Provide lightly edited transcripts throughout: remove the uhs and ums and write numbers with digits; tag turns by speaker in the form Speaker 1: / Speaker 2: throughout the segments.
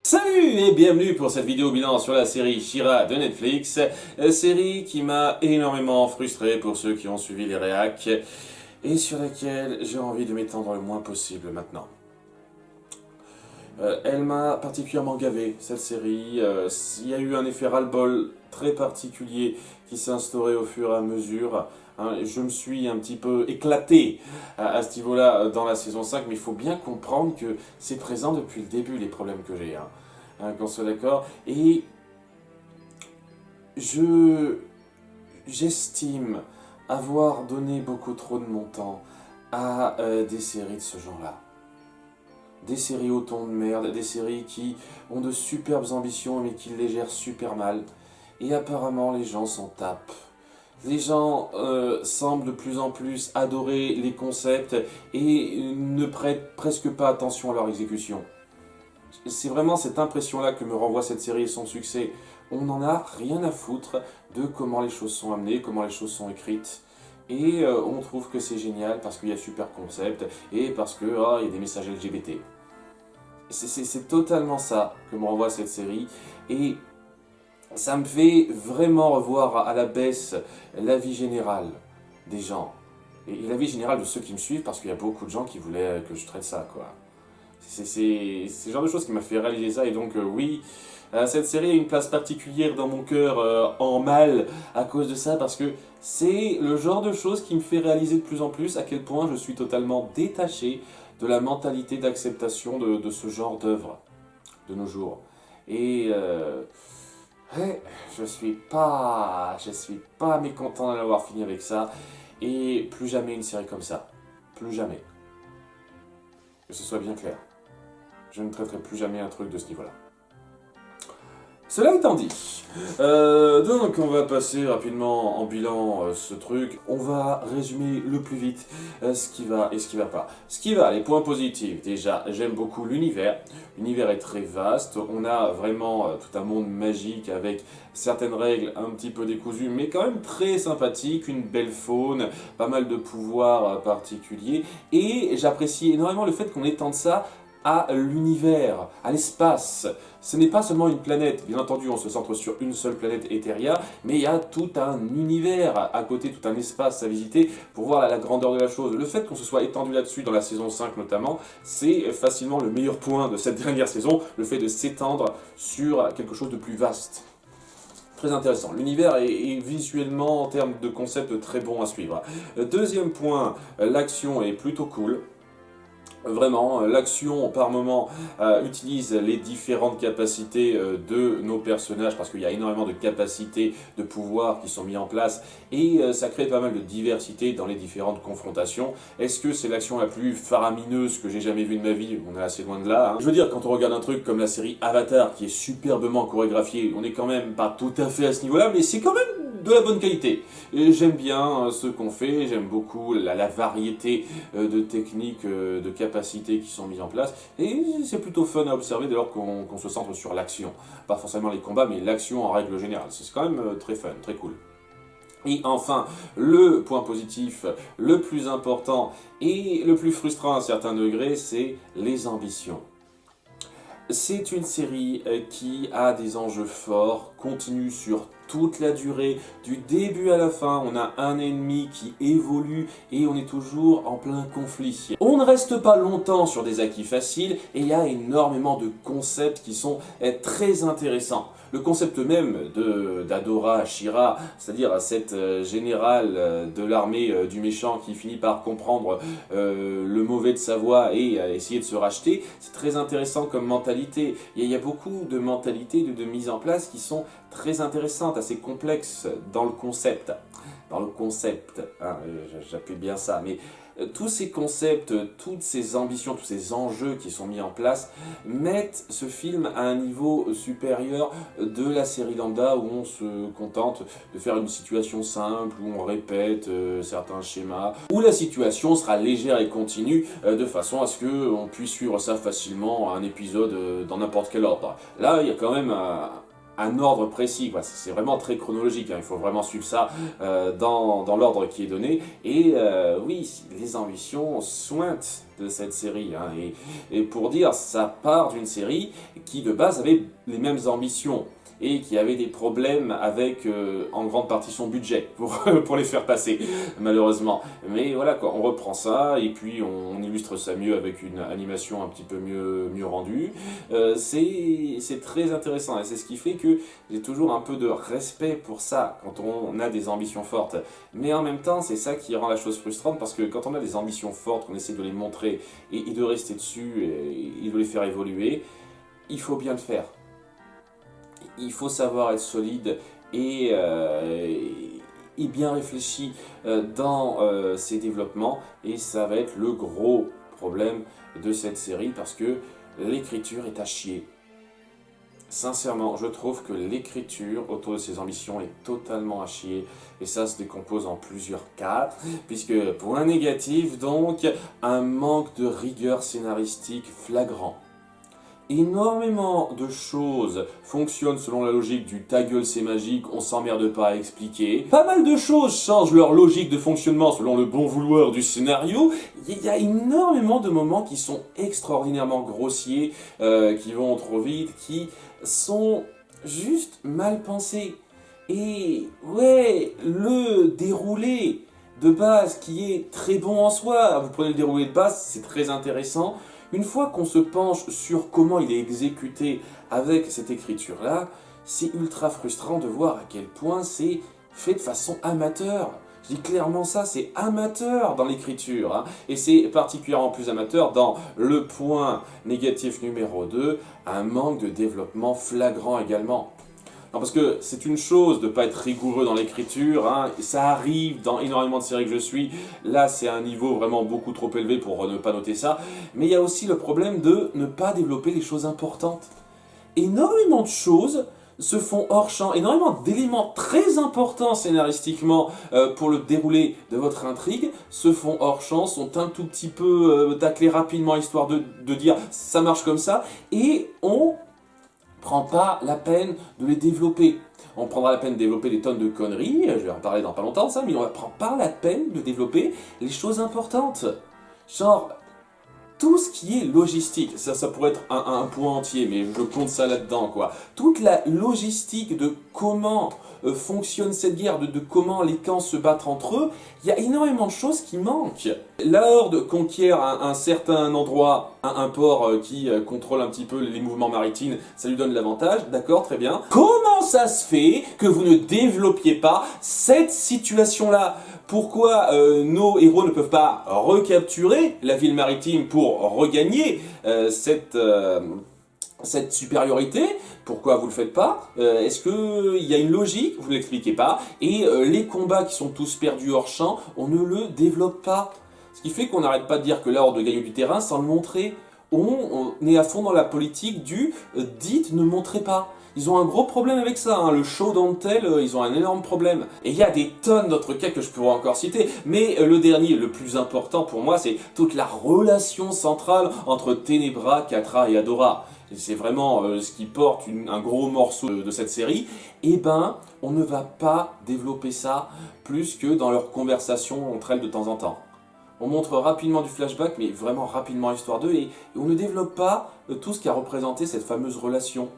Speaker 1: Salut et bienvenue pour cette vidéo bilan sur la série She-Ra de Netflix, série qui m'a énormément frustré pour ceux qui ont suivi les réacs et sur laquelle j'ai envie de m'étendre le moins possible maintenant. Elle m'a particulièrement gavé cette série, il y a eu un effet ras-le-bol très particulier qui s'est instauré au fur et à mesure. Je me suis un petit peu éclaté à ce niveau-là dans la saison 5, mais il faut bien comprendre que c'est présent depuis le début les problèmes que j'ai. Qu'on soit d'accord. Et j'estime avoir donné beaucoup trop de mon temps à des séries de ce genre-là. Des séries au ton de merde, des séries qui ont de superbes ambitions mais qui les gèrent super mal. Et apparemment les gens s'en tapent. Les gens semblent de plus en plus adorer les concepts et ne prêtent presque pas attention à leur exécution. C'est vraiment cette impression-là que me renvoie cette série et son succès. On n'en a rien à foutre de comment les choses sont amenées, comment les choses sont écrites. Et on trouve que c'est génial parce qu'il y a super concept et parce qu'il y a des messages LGBT. C'est totalement ça que me renvoie cette série. Et ça me fait vraiment revoir à la baisse la vie générale des gens. Et la vie générale de ceux qui me suivent parce qu'il y a beaucoup de gens qui voulaient que je traite ça, quoi. C'est le genre de choses qui m'a fait réaliser ça et donc oui, cette série a une place particulière dans mon cœur en mal à cause de ça parce que c'est le genre de choses qui me fait réaliser de plus en plus à quel point je suis totalement détaché de la mentalité d'acceptation de ce genre d'œuvre de nos jours. Et ouais, je suis pas mécontent d'avoir fini avec ça et plus jamais une série comme ça, plus jamais. Que ce soit bien clair. Je ne traiterai plus jamais un truc de ce niveau-là. Cela étant dit, donc on va passer rapidement en bilan ce truc. On va résumer le plus vite ce qui va et ce qui va pas. Ce qui va, les points positifs. Déjà, j'aime beaucoup l'univers. L'univers est très vaste. On a vraiment tout un monde magique avec certaines règles un petit peu décousues, mais quand même très sympathique. Une belle faune, pas mal de pouvoirs particuliers. Et j'apprécie énormément le fait qu'on étende ça à l'univers, à l'espace. Ce n'est pas seulement une planète, bien entendu on se centre sur une seule planète Etheria, mais il y a tout un univers à côté, tout un espace à visiter pour voir la grandeur de la chose. Le fait qu'on se soit étendu là-dessus dans la saison 5 notamment, c'est facilement le meilleur point de cette dernière saison, le fait de s'étendre sur quelque chose de plus vaste. Très intéressant. L'univers est visuellement, en termes de concept, très bon à suivre. Deuxième point, l'action est plutôt cool. Vraiment, l'action par moment utilise les différentes capacités de nos personnages parce qu'il y a énormément de capacités, de pouvoirs qui sont mis en place et ça crée pas mal de diversité dans les différentes confrontations. Est-ce que c'est l'action la plus faramineuse que j'ai jamais vue de ma vie? On est assez loin de là. Je veux dire, quand on regarde un truc comme la série Avatar qui est superbement chorégraphiée, on est quand même pas tout à fait à ce niveau-là, mais c'est quand même de la bonne qualité. Et j'aime bien ce qu'on fait, j'aime beaucoup la variété de techniques, de capacités qui sont mises en place. Et c'est plutôt fun à observer dès lors qu'on se centre sur l'action. Pas forcément les combats, mais l'action en règle générale. C'est quand même très fun, très cool. Et enfin, le point positif, le plus important et le plus frustrant à un certain degré, c'est les ambitions. C'est une série qui a des enjeux forts, continue sur toute la durée, du début à la fin, on a un ennemi qui évolue et on est toujours en plein conflit. On ne reste pas longtemps sur des acquis faciles et il y a énormément de concepts qui sont très intéressants. Le concept même d'Adora She-Ra, c'est-à-dire cette générale de l'armée du méchant qui finit par comprendre le mauvais de sa voix et essayer de se racheter, c'est très intéressant comme mentalité. Il y a beaucoup de mentalités, de mise en place qui sont très intéressantes, assez complexes dans le concept. J'appuie bien ça, mais tous ces concepts, toutes ces ambitions, tous ces enjeux qui sont mis en place mettent ce film à un niveau supérieur de la série lambda où on se contente de faire une situation simple, où on répète certains schémas, où la situation sera légère et continue de façon à ce qu'on puisse suivre ça facilement à un épisode dans n'importe quel ordre. Là, il y a quand même un ordre précis, quoi. C'est vraiment très chronologique, hein. Il faut vraiment suivre ça dans l'ordre qui est donné. Et oui, les ambitions sointent de cette série, hein. Et pour dire, ça part d'une série qui de base avait les mêmes ambitions et qui avait des problèmes avec, en grande partie, son budget pour les faire passer, malheureusement. Mais voilà, quoi, on reprend ça, et puis on illustre ça mieux avec une animation un petit peu mieux rendue. C'est très intéressant, et c'est ce qui fait que j'ai toujours un peu de respect pour ça, quand on a des ambitions fortes. Mais en même temps, c'est ça qui rend la chose frustrante, parce que quand on a des ambitions fortes, qu'on essaie de les montrer, et de rester dessus, et de les faire évoluer, il faut bien le faire. Il faut savoir être solide et bien réfléchi dans ses développements, et ça va être le gros problème de cette série, parce que l'écriture est à chier. Sincèrement, je trouve que l'écriture autour de ses ambitions est totalement à chier, et ça se décompose en plusieurs cas, puisque point négatif donc, un manque de rigueur scénaristique flagrant. Énormément de choses fonctionnent selon la logique du ta gueule c'est magique, on s'emmerde pas à expliquer. Pas mal de choses changent leur logique de fonctionnement selon le bon vouloir du scénario. Il y a énormément de moments qui sont extraordinairement grossiers, qui vont trop vite, qui sont juste mal pensés. Et ouais, le déroulé de base qui est très bon en soi, vous prenez le déroulé de base, c'est très intéressant. Une fois qu'on se penche sur comment il est exécuté avec cette écriture-là, c'est ultra frustrant de voir à quel point c'est fait de façon amateur. Je dis clairement ça, c'est amateur dans l'écriture, hein. Et c'est particulièrement plus amateur dans le point négatif numéro 2, un manque de développement flagrant également. Non, parce que c'est une chose de ne pas être rigoureux dans l'écriture, hein. Ça arrive dans énormément de séries que je suis, là c'est un niveau vraiment beaucoup trop élevé pour ne pas noter ça, mais il y a aussi le problème de ne pas développer les choses importantes. Énormément de choses se font hors champ, énormément d'éléments très importants scénaristiquement pour le déroulé de votre intrigue se font hors champ, sont un tout petit peu taclés rapidement histoire de dire ça marche comme ça, et on prend pas la peine de les développer. On prendra la peine de développer des tonnes de conneries, je vais en parler dans pas longtemps de ça, mais on ne prend pas la peine de développer les choses importantes. Genre, tout ce qui est logistique, ça pourrait être un point entier, mais je compte ça là-dedans, quoi. Toute la logistique de comment fonctionne cette guerre, de comment les camps se battent entre eux, il y a énormément de choses qui manquent. La Horde conquiert un certain endroit, un port qui contrôle un petit peu les mouvements maritimes, ça lui donne l'avantage, d'accord, très bien. Comment ça se fait que vous ne développiez pas cette situation-là ? Pourquoi nos héros ne peuvent pas recapturer la ville maritime pour regagner cette supériorité? Pourquoi vous le faites pas? Est-ce qu'il y a une logique? Vous ne l'expliquez pas. Et les combats qui sont tous perdus hors champ, on ne le développe pas. Ce qui fait qu'on n'arrête pas de dire que la Horde gagne du terrain sans le montrer. On est à fond dans la politique du dites ne montrez pas. Ils ont un gros problème avec ça, hein. Le show don't tell, ils ont un énorme problème. Et il y a des tonnes d'autres cas que je pourrais encore citer, mais le dernier, le plus important pour moi, c'est toute la relation centrale entre Ténébra, Catra et Adora. C'est vraiment ce qui porte un gros morceau de cette série. Eh ben, on ne va pas développer ça plus que dans leurs conversations entre elles de temps en temps. On montre rapidement du flashback, mais vraiment rapidement histoire d'eux, et on ne développe pas tout ce qui a représenté cette fameuse relation.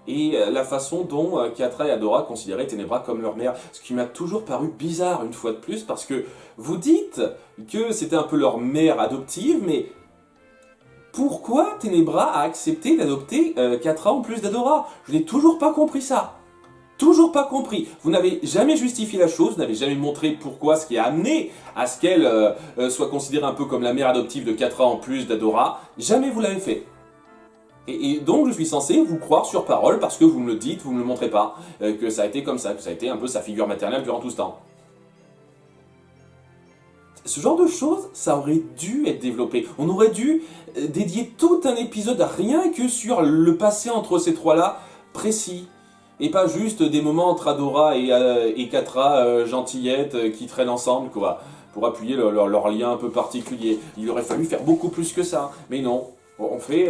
Speaker 1: Et la façon dont Catra et Adora considéraient Ténébra comme leur mère. Ce qui m'a toujours paru bizarre une fois de plus, parce que vous dites que c'était un peu leur mère adoptive, mais pourquoi Ténébra a accepté d'adopter Catra en plus d'Adora? Je n'ai toujours pas compris ça. Toujours pas compris. Vous n'avez jamais justifié la chose, vous n'avez jamais montré pourquoi, ce qui a amené à ce qu'elle soit considérée un peu comme la mère adoptive de Catra en plus d'Adora. Jamais vous l'avez fait. Et donc je suis censé vous croire sur parole parce que vous me le dites, vous ne me le montrez pas, que ça a été comme ça, que ça a été un peu sa figure maternelle durant tout ce temps. Ce genre de choses, ça aurait dû être développé. On aurait dû dédier tout un épisode rien que sur le passé entre ces trois-là, précis. Et pas juste des moments entre Adora et Catra gentillettes qui traînent ensemble, quoi, pour appuyer leur lien un peu particulier. Il aurait fallu faire beaucoup plus que ça, mais non. On fait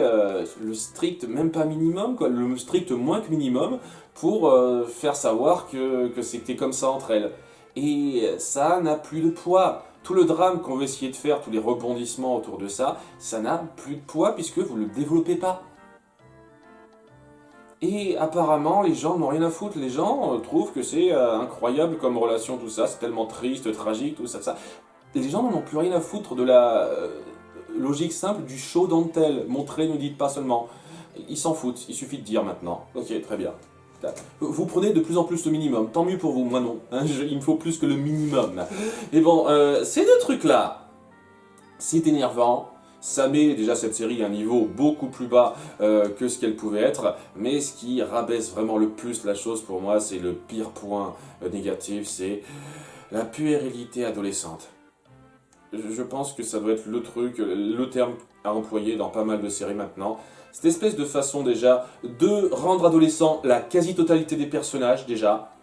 Speaker 1: le strict, même pas minimum, quoi, le strict moins que minimum pour faire savoir que c'était comme ça entre elles. Et ça n'a plus de poids. Tout le drame qu'on veut essayer de faire, tous les rebondissements autour de ça, ça n'a plus de poids puisque vous ne le développez pas. Et apparemment, les gens n'ont rien à foutre. Les gens trouvent que c'est incroyable comme relation, tout ça. C'est tellement triste, tragique, tout ça, ça. Et les gens n'en ont plus rien à foutre de la logique simple du show dentelle. Montrez, ne dites pas seulement. Ils s'en foutent. Il suffit de dire maintenant. Ok, très bien. Vous prenez de plus en plus le minimum. Tant mieux pour vous. Moi non. Hein, il me faut plus que le minimum. Et bon, ces deux trucs-là, c'est énervant. Ça met déjà cette série à un niveau beaucoup plus bas que ce qu'elle pouvait être, mais ce qui rabaisse vraiment le plus la chose pour moi, c'est le pire point négatif, c'est la puérilité adolescente. Je pense que ça doit être le truc, le terme à employer dans pas mal de séries maintenant. Cette espèce de façon déjà de rendre adolescent la quasi-totalité des personnages déjà,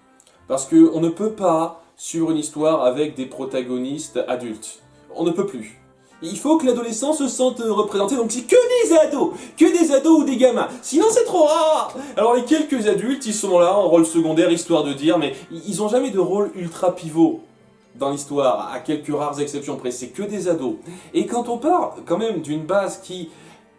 Speaker 1: parce qu'on ne peut pas suivre une histoire avec des protagonistes adultes. On ne peut plus. Il faut que l'adolescent se sente représenté, donc c'est que des ados ou des gamins, sinon c'est trop rare. Alors les quelques adultes, ils sont là en rôle secondaire, histoire de dire, mais ils ont jamais de rôle ultra pivot dans l'histoire, à quelques rares exceptions près, c'est que des ados. Et quand on part quand même d'une base qui,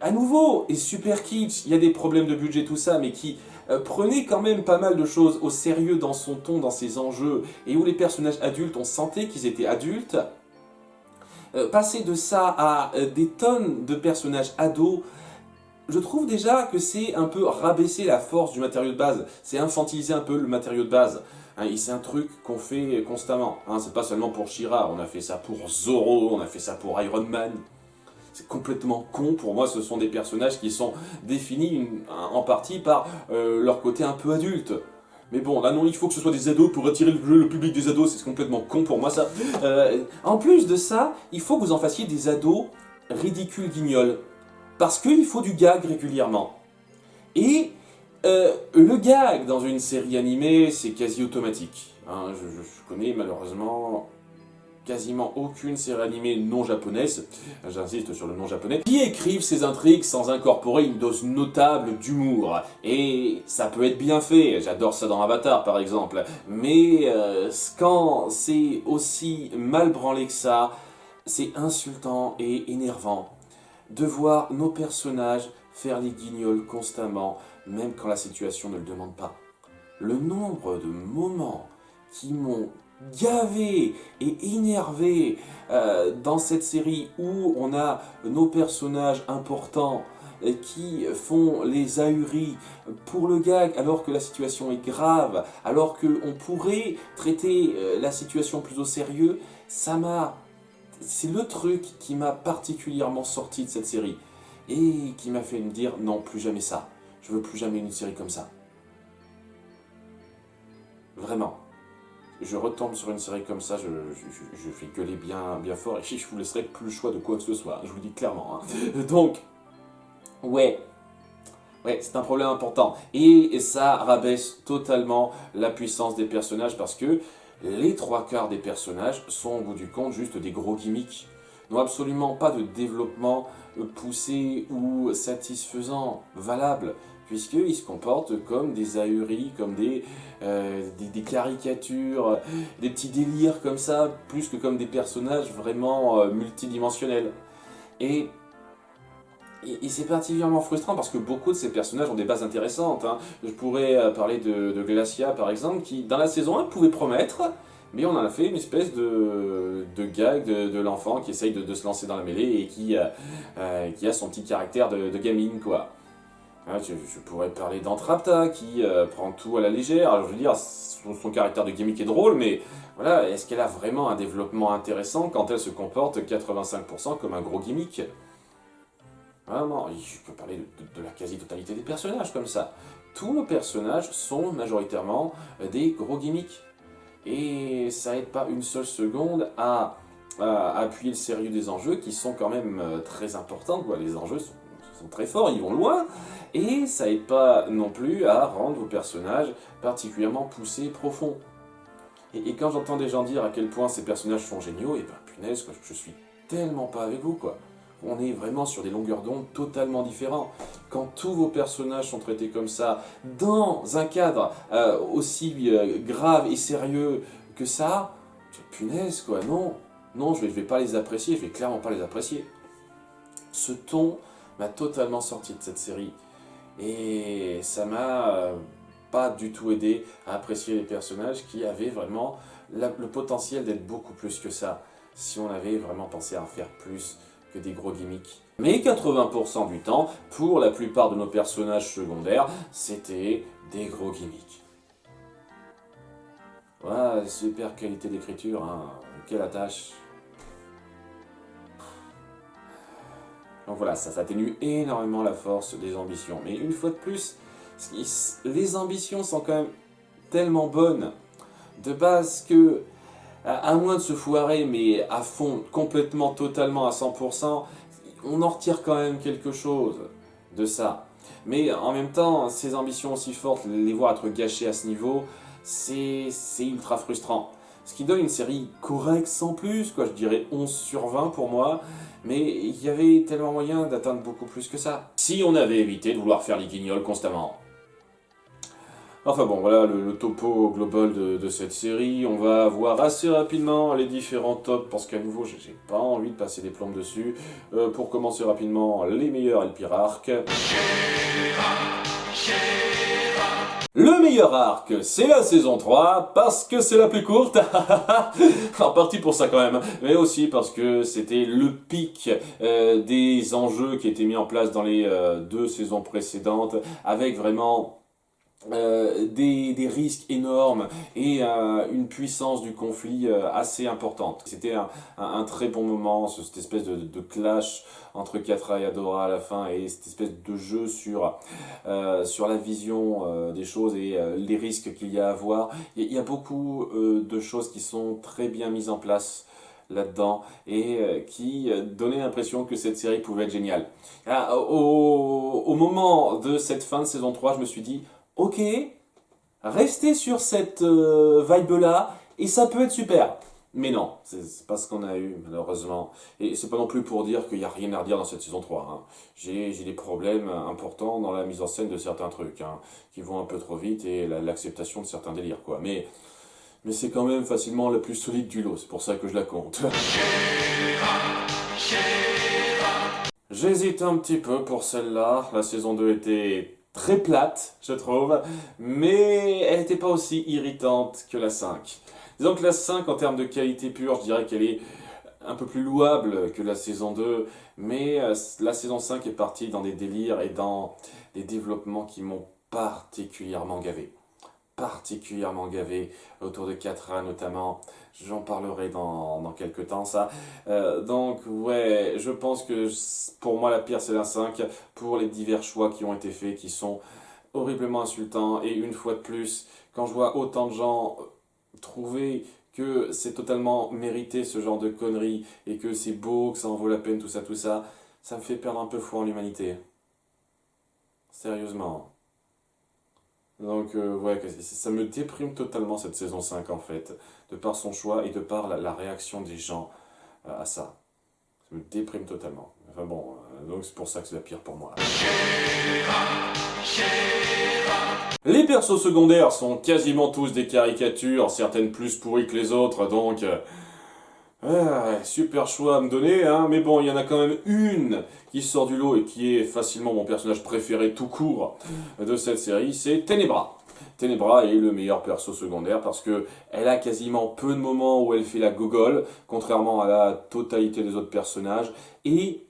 Speaker 1: à nouveau, est super kitsch, il y a des problèmes de budget, tout ça, mais qui prenait quand même pas mal de choses au sérieux dans son ton, dans ses enjeux, et où les personnages adultes, on sentait qu'ils étaient adultes, passer de ça à des tonnes de personnages ados, je trouve déjà que c'est un peu rabaisser la force du matériau de base. C'est infantiliser un peu le matériau de base. Hein, et c'est un truc qu'on fait constamment. Hein, c'est pas seulement pour She-Ra, on a fait ça pour Zoro, on a fait ça pour Iron Man. C'est complètement con. Pour moi, ce sont des personnages qui sont définis en partie par leur côté un peu adulte. Mais bon, là non, il faut que ce soit des ados pour attirer le public des ados, c'est complètement con pour moi ça. En plus de ça, il faut que vous en fassiez des ados ridicules guignols. Parce qu'il faut du gag régulièrement. Et le gag dans une série animée, c'est quasi automatique. Hein, je connais malheureusement quasiment aucune série animée non japonaise, j'insiste sur le non japonais, qui écrivent ces intrigues sans incorporer une dose notable d'humour. Et ça peut être bien fait, j'adore ça dans Avatar par exemple, mais quand c'est aussi mal branlé que ça, c'est insultant et énervant de voir nos personnages faire les guignols constamment, même quand la situation ne le demande pas. Le nombre de moments qui m'ont gavé et énervé dans cette série où on a nos personnages importants qui font les ahuris pour le gag alors que la situation est grave, alors qu'on pourrait traiter la situation plus au sérieux, c'est le truc qui m'a particulièrement sorti de cette série et qui m'a fait me dire non, plus jamais ça. Je veux plus jamais une série comme ça. Vraiment. Je retombe sur une série comme ça, je fais gueuler bien fort et je vous laisserai plus le choix de quoi que ce soit, je vous le dis clairement. Hein. Donc, ouais, c'est un problème important. Et ça rabaisse totalement la puissance des personnages parce que les trois quarts des personnages sont au bout du compte juste des gros gimmicks. N'ont absolument pas de développement poussé ou satisfaisant, valable, puisqu'ils se comportent comme des ahuris, comme des caricatures, des petits délires comme ça, plus que comme des personnages vraiment multidimensionnels. Et c'est particulièrement frustrant parce que beaucoup de ces personnages ont des bases intéressantes. Hein. Je pourrais parler de Glacia par exemple, qui dans la saison 1 pouvait promettre, mais on en a fait une espèce de gag de l'enfant qui essaye de se lancer dans la mêlée et qui a son petit caractère de gamine quoi. Hein, je pourrais parler d'Entrapta qui prend tout à la légère. Alors, je veux dire, son caractère de gimmick est drôle, mais voilà, est-ce qu'elle a vraiment un développement intéressant quand elle se comporte 85% comme un gros gimmick? Vraiment, je peux parler de la quasi-totalité des personnages comme ça. Tous nos personnages sont majoritairement des gros gimmicks. Et ça aide pas une seule seconde à appuyer le sérieux des enjeux qui sont quand même très importants. Quoi. Les enjeux sont très forts, ils vont loin. Et ça aide pas non plus à rendre vos personnages particulièrement poussés et profonds. Et quand j'entends des gens dire à quel point ces personnages sont géniaux, et ben punaise, quoi, je suis tellement pas avec vous, quoi. on est vraiment sur des longueurs d'onde totalement différentes. Quand tous vos personnages sont traités comme ça, dans un cadre aussi grave et sérieux que ça, punaise quoi, non. Non, je vais pas les apprécier, je vais clairement pas les apprécier. Ce ton m'a totalement sorti de cette série. Et ça m'a pas du tout aidé à apprécier les personnages qui avaient vraiment le potentiel d'être beaucoup plus que ça, si on avait vraiment pensé à en faire plus que des gros gimmicks. Mais 80% du temps, pour la plupart de nos personnages secondaires, c'était des gros gimmicks. Ouais, super qualité d'écriture, hein. Quelle attache. Donc voilà, ça atténue énormément la force des ambitions. Mais une fois de plus, les ambitions sont quand même tellement bonnes de base que, à moins de se foirer, mais à fond, complètement, totalement, à 100%, on en retire quand même quelque chose de ça. Mais en même temps, ces ambitions aussi fortes, les voir être gâchées à ce niveau, c'est ultra frustrant. Ce qui donne une série correcte sans plus, quoi, je dirais 11 sur 20 pour moi, mais il y avait tellement moyen d'atteindre beaucoup plus que ça. Si on avait évité de vouloir faire les guignols constamment. Enfin bon, voilà le topo global de cette série. On va voir assez rapidement les différents tops, parce qu'à nouveau, j'ai pas envie de passer des plombes dessus. Pour commencer rapidement, les meilleurs et le pire arc. Le meilleur arc, c'est la saison 3, parce que c'est la plus courte. En partie pour ça quand même, mais aussi parce que c'était le pic des enjeux qui étaient mis en place dans les 2 saisons précédentes, avec vraiment des risques énormes et une puissance du conflit assez importante. C'était un très bon moment, cette espèce de clash entre Catra et Adora à la fin, et cette espèce de jeu sur la vision des choses et les risques qu'il y a à voir. Il y a beaucoup de choses qui sont très bien mises en place là-dedans et qui donnait l'impression que cette série pouvait être géniale. Au moment de cette fin de saison 3, je me suis dit ok, restez sur cette vibe-là, et ça peut être super. Mais non, c'est pas ce qu'on a eu, malheureusement. Et c'est pas non plus pour dire qu'il n'y a rien à redire dans cette saison 3. Hein. J'ai des problèmes importants dans la mise en scène de certains trucs, hein, qui vont un peu trop vite, et l'acceptation de certains délires, quoi. Mais c'est quand même facilement la plus solide du lot, c'est pour ça que je la compte. J'hésite un petit peu pour celle-là. La saison 2 était très plate, je trouve, mais elle n'était pas aussi irritante que la 5. Disons que la 5, en termes de qualité pure, je dirais qu'elle est un peu plus louable que la saison 2, mais la saison 5 est partie dans des délires et dans des développements qui m'ont particulièrement gavé. Autour de Catra notamment. J'en parlerai dans quelques temps, ça. Donc, ouais, je pense que pour moi, la pire, c'est la 5, pour les divers choix qui ont été faits, qui sont horriblement insultants. Et une fois de plus, quand je vois autant de gens trouver que c'est totalement mérité ce genre de conneries, et que c'est beau, que ça en vaut la peine, tout ça, ça me fait perdre un peu foi en l'humanité. Sérieusement. Donc, ouais, ça me déprime totalement cette saison 5 en fait, de par son choix et de par la réaction des gens à ça. Ça me déprime totalement. Enfin bon, donc c'est pour ça que c'est la pire pour moi. Les persos secondaires sont quasiment tous des caricatures, certaines plus pourries que les autres, donc super choix à me donner, hein, mais bon, il y en a quand même une qui sort du lot et qui est facilement mon personnage préféré tout court de cette série, c'est Ténébra. Ténébra est le meilleur perso secondaire parce que elle a quasiment peu de moments où elle fait la gogole, contrairement à la totalité des autres personnages, et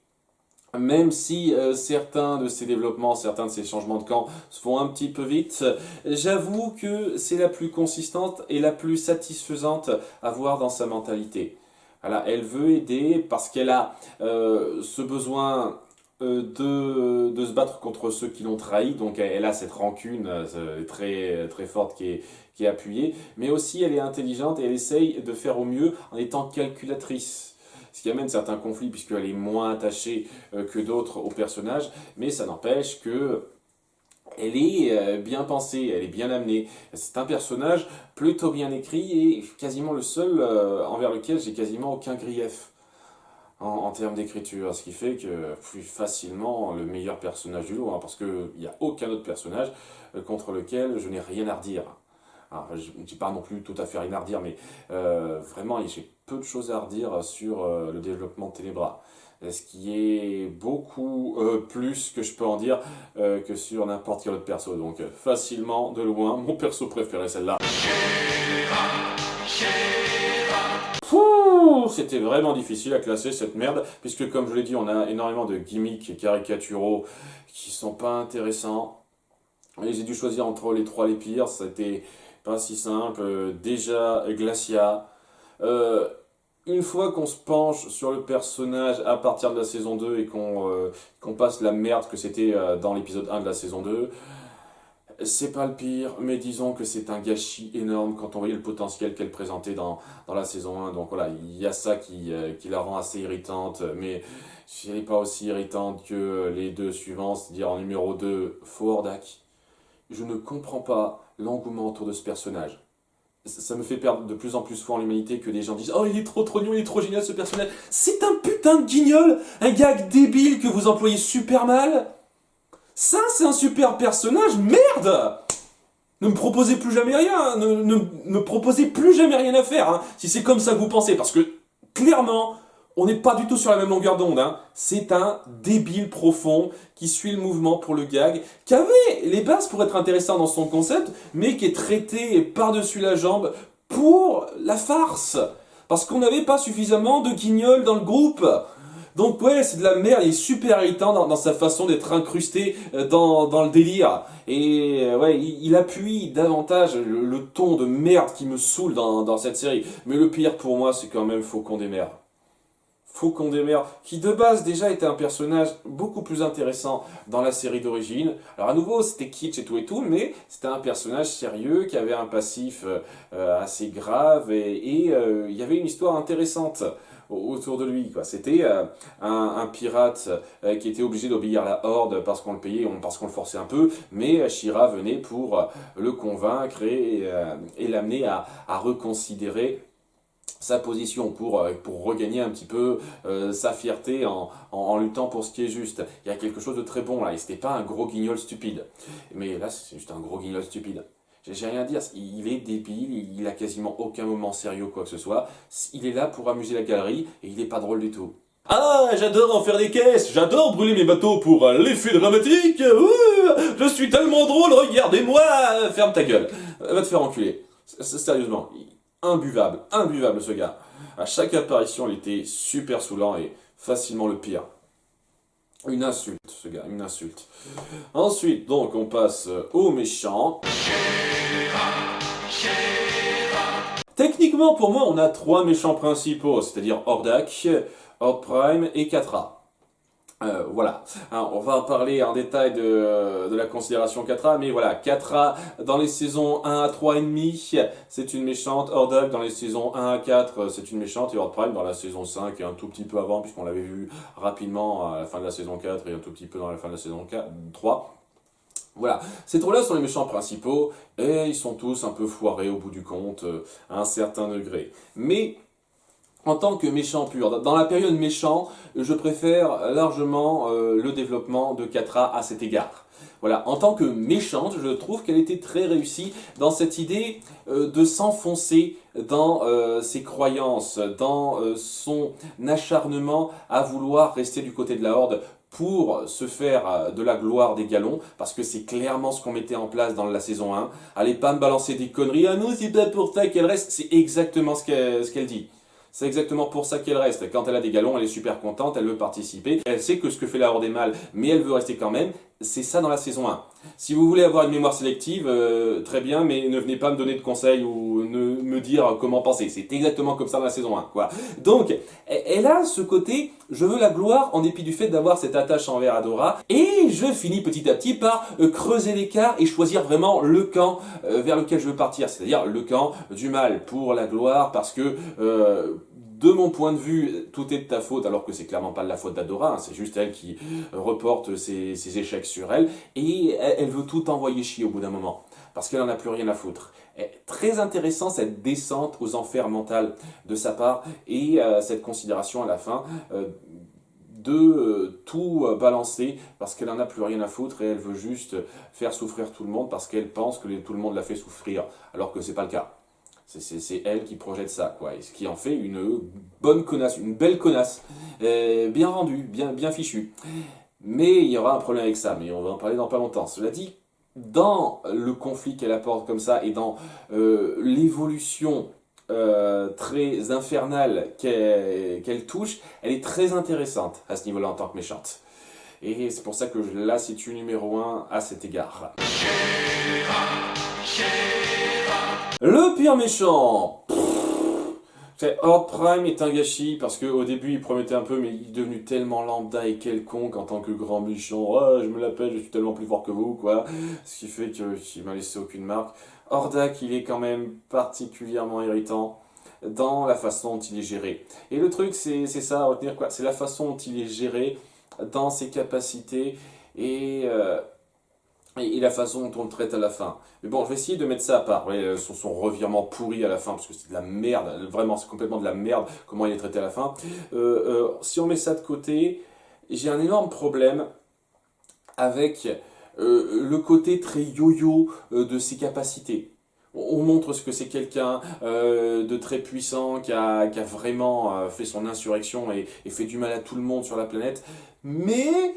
Speaker 1: même si certains de ses développements, certains de ses changements de camp se font un petit peu vite, j'avoue que c'est la plus consistante et la plus satisfaisante à voir dans sa mentalité. Voilà, elle veut aider parce qu'elle a ce besoin de se battre contre ceux qui l'ont trahi, donc elle a cette rancune très, très forte qui est appuyée, mais aussi elle est intelligente et elle essaye de faire au mieux en étant calculatrice. Ce qui amène certains conflits puisqu'elle est moins attachée que d'autres au personnage, mais ça n'empêche que elle est bien pensée, elle est bien amenée. C'est un personnage plutôt bien écrit et quasiment le seul envers lequel j'ai quasiment aucun grief. en termes d'écriture, ce qui fait que je suis facilement le meilleur personnage du lot, hein, parce qu'il n'y a aucun autre personnage contre lequel je n'ai rien à redire. Alors, je ne dis pas non plus tout à fait rien à redire, mais vraiment, j'ai peu de choses à redire sur le développement de Ténébra. Ce qui est beaucoup plus que je peux en dire que sur n'importe quel autre perso. Donc facilement, de loin, mon perso préféré, celle-là. Pouh, c'était vraiment difficile à classer cette merde, puisque comme je l'ai dit, on a énormément de gimmicks caricaturaux qui sont pas intéressants. Et j'ai dû choisir entre les trois les pires, c'était pas si simple. Déjà, Glacia. Une fois qu'on se penche sur le personnage à partir de la saison 2 et qu'on passe la merde que c'était dans l'épisode 1 de la saison 2, c'est pas le pire, mais disons que c'est un gâchis énorme quand on voyait le potentiel qu'elle présentait dans la saison 1. Donc voilà, il y a ça qui la rend assez irritante, mais elle n'est pas aussi irritante que les deux suivants, c'est-à-dire en numéro 2, Fordak. Je ne comprends pas l'engouement autour de ce personnage. Ça me fait perdre de plus en plus foi en l'humanité que des gens disent « Oh, il est trop mignon, il est trop génial ce personnage !» C'est un putain de guignol, un gag débile que vous employez super mal. Ça, c'est un super personnage, merde! Ne me proposez plus jamais rien, ne me proposez plus jamais rien à faire, hein, si c'est comme ça que vous pensez, parce que, clairement, on n'est pas du tout sur la même longueur d'onde, hein. C'est un débile profond qui suit le mouvement pour le gag, qui avait les bases pour être intéressant dans son concept, mais qui est traité par-dessus la jambe pour la farce. Parce qu'on n'avait pas suffisamment de guignols dans le groupe. Donc ouais, c'est de la merde, il est super irritant dans sa façon d'être incrusté dans le délire. Et ouais, il appuie davantage le ton de merde qui me saoule dans cette série. Mais le pire pour moi, c'est quand même Faucon des Mers. Faucon des Mers, qui de base déjà était un personnage beaucoup plus intéressant dans la série d'origine. Alors à nouveau, c'était kitsch et tout, mais c'était un personnage sérieux qui avait un passif assez grave et il y avait une histoire intéressante autour de lui, quoi. C'était un pirate qui était obligé d'obéir à la Horde parce qu'on le payait, parce qu'on le forçait un peu, mais Shira venait pour le convaincre et l'amener à reconsidérer sa position pour regagner un petit peu sa fierté en luttant pour ce qui est juste. Il y a quelque chose de très bon là, et c'était pas un gros guignol stupide. Mais là, c'est juste un gros guignol stupide. J'ai rien à dire, il est débile, il a quasiment aucun moment sérieux quoi que ce soit. Il est là pour amuser la galerie, et il est pas drôle du tout. Ah, j'adore en faire des caisses, j'adore brûler mes bateaux pour l'effet dramatique. Je suis tellement drôle, regardez-moi. Ferme ta gueule, va te faire enculer. Sérieusement, imbuvable ce gars. À chaque apparition, il était super saoulant et facilement le pire. Une insulte, ce gars, une insulte. Ensuite, donc, on passe aux méchants. Techniquement, pour moi, on a trois méchants principaux, c'est-à-dire Hordak, Horde Prime et Catra. Voilà, hein, on va parler en détail de la considération Catra, mais voilà, Catra dans les saisons 1 à 3,5, c'est une méchante, Hordak dans les saisons 1 à 4, c'est une méchante, et Horde Prime dans la saison 5 et un tout petit peu avant, puisqu'on l'avait vu rapidement à la fin de la saison 4 et un tout petit peu dans la fin de la saison 3. Voilà, ces trois-là sont les méchants principaux, et ils sont tous un peu foirés au bout du compte, à un certain degré. Mais en tant que méchant pur, dans la période méchant, je préfère largement le développement de Catra à cet égard. Voilà, en tant que méchante, je trouve qu'elle était très réussie dans cette idée de s'enfoncer dans ses croyances, dans son acharnement à vouloir rester du côté de la Horde pour se faire de la gloire des galons, parce que c'est clairement ce qu'on mettait en place dans la saison 1. Allez pas me balancer des conneries, ah non, c'est pas pour ça qu'elle reste, c'est exactement ce qu'elle dit. C'est exactement pour ça qu'elle reste. Quand elle a des galons, elle est super contente, elle veut participer. Elle sait que ce que fait la Horde est mal, mais elle veut rester quand même. C'est ça dans la saison 1. Si vous voulez avoir une mémoire sélective, très bien, mais ne venez pas me donner de conseils ou ne me dire comment penser. C'est exactement comme ça dans la saison 1. Quoi. Donc, elle a ce côté, je veux la gloire en dépit du fait d'avoir cette attache envers Adora. Et je finis petit à petit par creuser l'écart et choisir vraiment le camp vers lequel je veux partir. C'est-à-dire le camp du mal pour la gloire, parce que de mon point de vue, tout est de ta faute, alors que c'est clairement pas de la faute d'Adora, hein, c'est juste elle qui reporte ses échecs sur elle, et elle veut tout envoyer chier au bout d'un moment, parce qu'elle en a plus rien à foutre. Très intéressant cette descente aux enfers mentales de sa part, et cette considération à la fin de tout balancer parce qu'elle en a plus rien à foutre et elle veut juste faire souffrir tout le monde parce qu'elle pense que tout le monde la fait souffrir, alors que c'est pas le cas. C'est elle qui projette ça, quoi. Et ce qui en fait une bonne connasse, une belle connasse, bien rendue, bien fichue. Mais il y aura un problème avec ça, mais on va en parler dans pas longtemps. Cela dit, dans le conflit qu'elle apporte comme ça et dans l'évolution très infernale qu'elle touche, elle est très intéressante à ce niveau-là en tant que méchante. Et c'est pour ça que je la situe numéro 1 à cet égard. Le pire méchant, Horde Prime est un gâchis parce qu'au début il promettait un peu, mais il est devenu tellement lambda et quelconque en tant que grand méchant. Oh, je me la pète, je suis tellement plus fort que vous, quoi. Ce qui fait qu'il m'a laissé aucune marque. Hordak, il est quand même particulièrement irritant dans la façon dont il est géré. Et le truc, c'est ça à retenir, quoi. C'est la façon dont il est géré dans ses capacités et la façon dont on le traite à la fin. Mais bon, je vais essayer de mettre ça à part. Ouais, son revirement pourri à la fin, parce que c'est de la merde, vraiment, c'est complètement de la merde, comment il est traité à la fin. Si on met ça de côté, j'ai un énorme problème avec le côté très yo-yo de ses capacités. On montre ce que c'est quelqu'un de très puissant, qui a vraiment fait son insurrection et fait du mal à tout le monde sur la planète, mais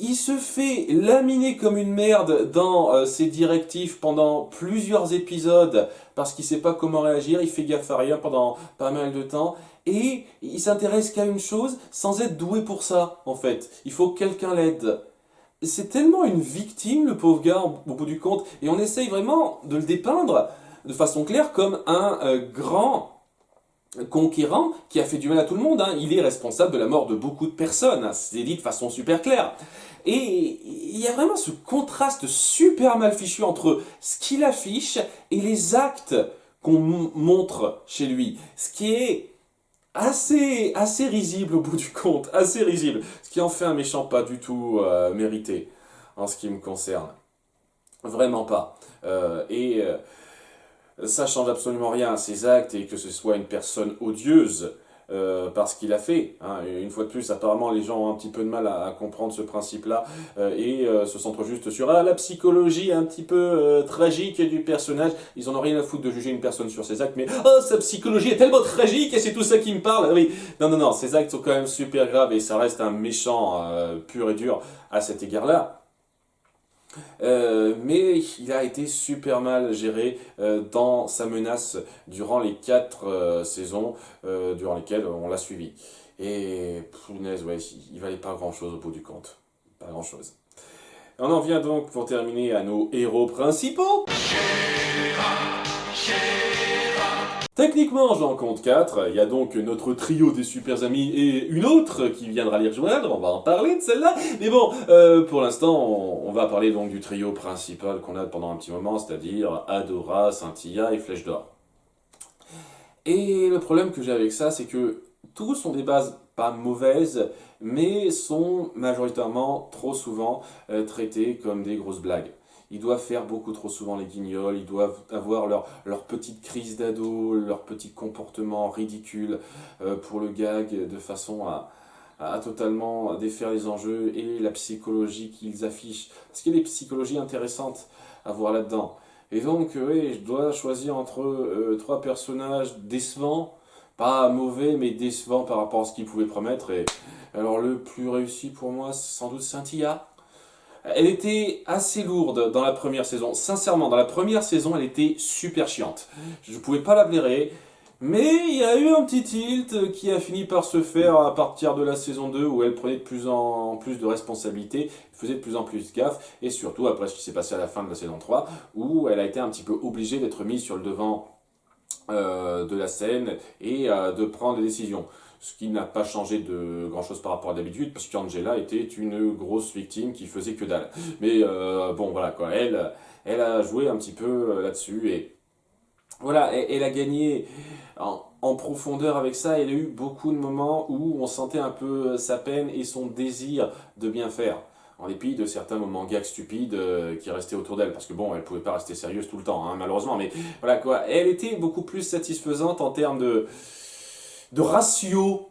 Speaker 1: il se fait laminer comme une merde dans ses directives pendant plusieurs épisodes parce qu'il sait pas comment réagir, il fait gaffe à rien pendant pas mal de temps et il s'intéresse qu'à une chose sans être doué pour ça en fait. Il faut que quelqu'un l'aide. C'est tellement une victime le pauvre gars au bout du compte et on essaye vraiment de le dépeindre de façon claire comme un grand conquérant qui a fait du mal à tout le monde. Hein. Il est responsable de la mort de beaucoup de personnes. Hein. C'est dit de façon super claire. Et il y a vraiment ce contraste super mal fichu entre ce qu'il affiche et les actes qu'on montre chez lui. Ce qui est assez risible au bout du compte. Assez risible. Ce qui en fait un méchant pas du tout mérité en ce qui me concerne. Vraiment pas. Ça change absolument rien à ses actes et que ce soit une personne odieuse parce qu'il a fait. Hein. Une fois de plus, apparemment, les gens ont un petit peu de mal à comprendre ce principe-là et se centrent juste sur la psychologie un petit peu tragique du personnage. Ils en ont rien à foutre de juger une personne sur ses actes, mais oh, sa psychologie est tellement tragique et c'est tout ça qui me parle. Oui, non, ses actes sont quand même super graves et ça reste un méchant pur et dur à cet égard-là. Mais il a été super mal géré dans sa menace durant les 4 saisons durant lesquelles on l'a suivi. Et punaise, ouais, il valait pas grand chose au bout du compte. Pas grand chose. On en vient donc pour terminer à nos héros principaux. Techniquement, j'en compte 4. Il y a donc notre trio des super amis et une autre qui viendra les rejoindre. On va en parler de celle-là. Mais bon, pour l'instant, on va parler donc du trio principal qu'on a pendant un petit moment, c'est-à-dire Adora, Scintilla et Flèche d'Or. Et le problème que j'ai avec ça, c'est que tous sont des bases pas mauvaises, mais sont majoritairement trop souvent traités comme des grosses blagues. Ils doivent faire beaucoup trop souvent les guignols, ils doivent avoir leur petite crise d'ado, leur petit comportement ridicule pour le gag, de façon à totalement défaire les enjeux et la psychologie qu'ils affichent. Parce qu'il y a des psychologies intéressantes à voir là-dedans. Et donc, oui, je dois choisir entre 3 personnages décevants, pas mauvais, mais décevants par rapport à ce qu'ils pouvaient promettre. Et alors, le plus réussi pour moi, c'est sans doute Scintilla. Elle était assez lourde dans la première saison. Sincèrement, dans la première saison, elle était super chiante. Je ne pouvais pas la blairer. Mais il y a eu un petit tilt qui a fini par se faire à partir de la saison 2 où elle prenait de plus en plus de responsabilités, faisait de plus en plus gaffe, et surtout après ce qui s'est passé à la fin de la saison 3 où elle a été un petit peu obligée d'être mise sur le devant de la scène et de prendre des décisions. Ce qui n'a pas changé de grand chose par rapport à d'habitude, parce qu'Angela était une grosse victime qui faisait que dalle. Mais bon, voilà quoi, elle a joué un petit peu là-dessus, et Voilà, elle a gagné en profondeur avec ça. Elle a eu beaucoup de moments où on sentait un peu sa peine et son désir de bien faire. En dépit de certains moments gags stupides qui restaient autour d'elle. Parce que bon, elle pouvait pas rester sérieuse tout le temps, hein, malheureusement. Mais voilà quoi, elle était beaucoup plus satisfaisante en termes de ratio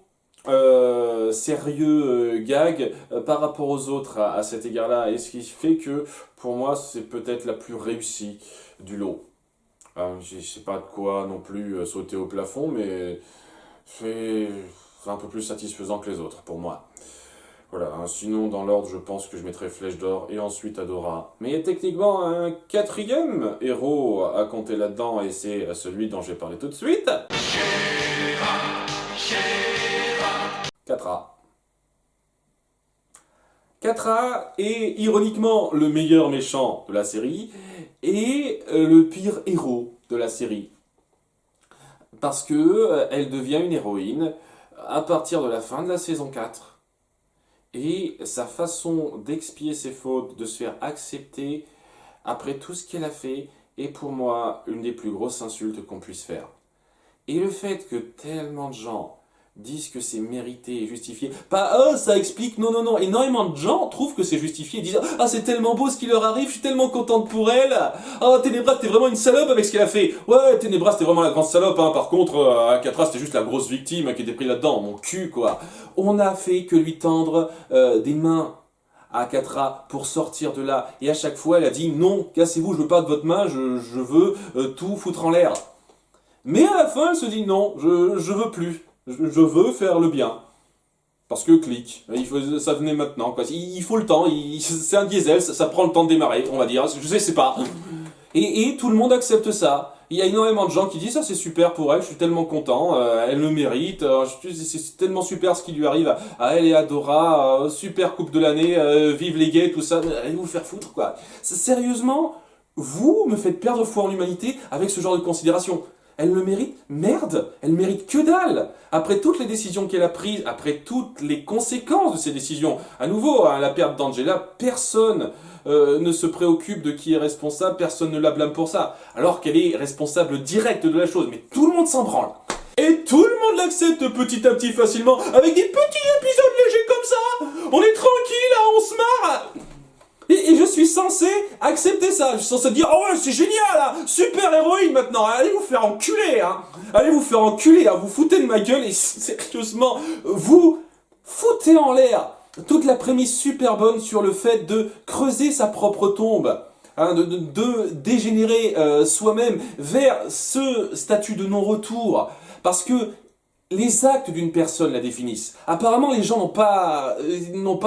Speaker 1: sérieux gag par rapport aux autres à cet égard-là. Et ce qui fait que pour moi, c'est peut-être la plus réussie du lot. Je sais pas de quoi non plus sauter au plafond, mais c'est un peu plus satisfaisant que les autres pour moi. Voilà, hein, sinon dans l'ordre, je pense que je mettrais Flèche d'Or et ensuite Adora. Mais il y a techniquement un quatrième héros à compter là-dedans, et c'est celui dont je vais parler tout de suite. Catra. Catra est ironiquement le meilleur méchant de la série et le pire héros de la série. Parce que elle devient une héroïne à partir de la fin de la saison 4. Et sa façon d'expier ses fautes, de se faire accepter après tout ce qu'elle a fait, est pour moi une des plus grosses insultes qu'on puisse faire. Et le fait que tellement de gens disent que c'est mérité et justifié, pas ça explique, non, non, non, énormément de gens trouvent que c'est justifié, disent ah c'est tellement beau ce qui leur arrive, je suis tellement contente pour elle, ah Ténébras t'es vraiment une salope avec ce qu'elle a fait, ouais Ténébras t'es vraiment la grande salope, hein. Par contre Catra c'était juste la grosse victime qui était prise là-dedans, mon cul quoi. On a fait que lui tendre des mains à Catra pour sortir de là, et à chaque fois elle a dit non, cassez-vous, je veux pas de votre main, je veux tout foutre en l'air. Mais à la fin, elle se dit non, je veux plus. Je veux faire le bien. Parce que clic. Ça venait maintenant, quoi. Il faut le temps. C'est un diesel, ça prend le temps de démarrer, on va dire. Je sais pas. Et tout le monde accepte ça. Il y a énormément de gens qui disent ça c'est super pour elle, je suis tellement content, elle le mérite, c'est tellement super ce qui lui arrive à elle et à Dora, super coupe de l'année, vive les gays, tout ça, allez vous faire foutre quoi. Sérieusement, vous me faites perdre foi en l'humanité avec ce genre de considération. Elle le mérite? Merde, elle mérite que dalle. Après toutes les décisions qu'elle a prises, après toutes les conséquences de ces décisions, à nouveau, à la perte d'Angela, personne ne se préoccupe de qui est responsable, personne ne la blâme pour ça, alors qu'elle est responsable directe de la chose, mais tout le monde s'en branle. Et tout le monde l'accepte petit à petit facilement, avec des petits épisodes légers comme ça. On est tranquille, là, on se marre. Et je suis censé accepter ça. Je suis censé dire oh ouais c'est génial, hein, super héroïne maintenant. Allez vous faire enculer, hein. Allez vous faire enculer, hein. Vous foutez de ma gueule et sérieusement vous foutez en l'air toute la prémisse super bonne sur le fait de creuser sa propre tombe. Hein, de dégénérer soi-même vers ce statut de non-retour. Parce que les actes d'une personne la définissent. Apparemment, les gens n'ont pas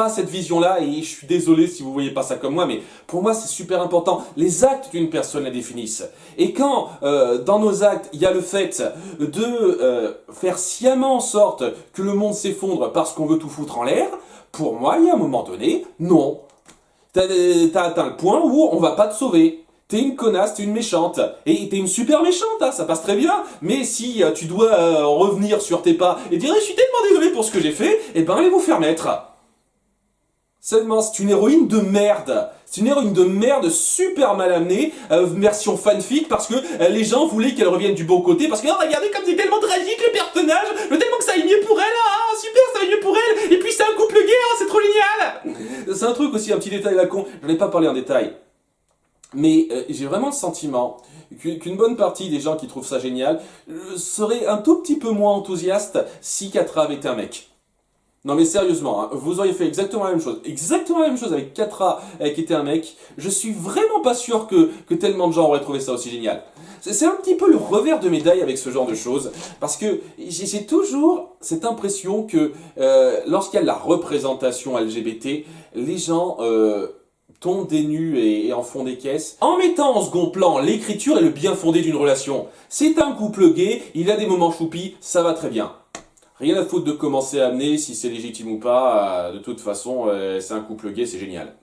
Speaker 1: cette vision-là, et je suis désolé si vous voyez pas ça comme moi, mais pour moi, c'est super important. Les actes d'une personne la définissent. Et quand, dans nos actes, il y a le fait de faire sciemment en sorte que le monde s'effondre parce qu'on veut tout foutre en l'air, pour moi, il y a un moment donné, non. T'as atteint le point où on va pas te sauver. T'es une connasse, t'es une méchante. Et t'es une super méchante, hein, ça passe très bien. Mais si tu dois revenir sur tes pas et dire je suis tellement désolé pour ce que j'ai fait, eh ben allez vous faire mettre. Seulement, c'est une héroïne de merde. C'est une héroïne de merde super mal amenée, version fanfic, parce que les gens voulaient qu'elle revienne du bon côté, parce que oh, regardez comme c'est tellement tragique le personnage, tellement que ça aille mieux pour elle, ah super, ça aille mieux pour elle, et puis c'est un couple gay, hein, c'est trop génial. C'est un truc aussi, un petit détail à la con, j'en ai pas parlé en détail. Mais j'ai vraiment le sentiment qu'une bonne partie des gens qui trouvent ça génial seraient un tout petit peu moins enthousiastes si Catra avait été un mec. Non mais sérieusement, hein, vous auriez fait exactement la même chose. Exactement la même chose avec Catra qui était un mec. Je suis vraiment pas sûr que tellement de gens auraient trouvé ça aussi génial. C'est un petit peu le revers de médaille avec ce genre de choses. Parce que j'ai toujours cette impression que lorsqu'il y a de la représentation LGBT, les gens tombent des nues et en font des caisses, en mettant en second plan l'écriture et le bien fondé d'une relation. C'est un couple gay, il a des moments choupis, ça va très bien. Rien à foutre de commencer à amener si c'est légitime ou pas, de toute façon, c'est un couple gay, c'est génial.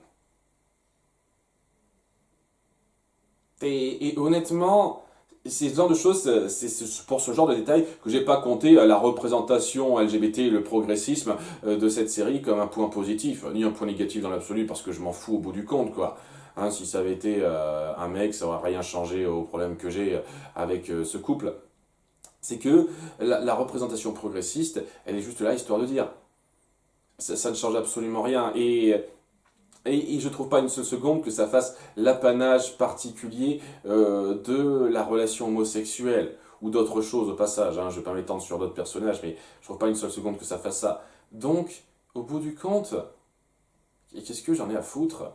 Speaker 1: Et honnêtement, c'est ce genre de choses, c'est pour ce genre de détails que j'ai pas compté la représentation LGBT et le progressisme de cette série comme un point positif, ni un point négatif dans l'absolu, parce que je m'en fous au bout du compte, quoi. Hein, si ça avait été un mec, ça n'aurait rien changé au problème que j'ai avec ce couple. C'est que la représentation progressiste, elle est juste là, histoire de dire. Ça ne change absolument rien. Et je trouve pas une seule seconde que ça fasse l'apanage particulier de la relation homosexuelle ou d'autres choses au passage. Hein. Je vais pas m'étendre sur d'autres personnages, mais je trouve pas une seule seconde que ça fasse ça. Donc, au bout du compte, et qu'est-ce que j'en ai à foutre?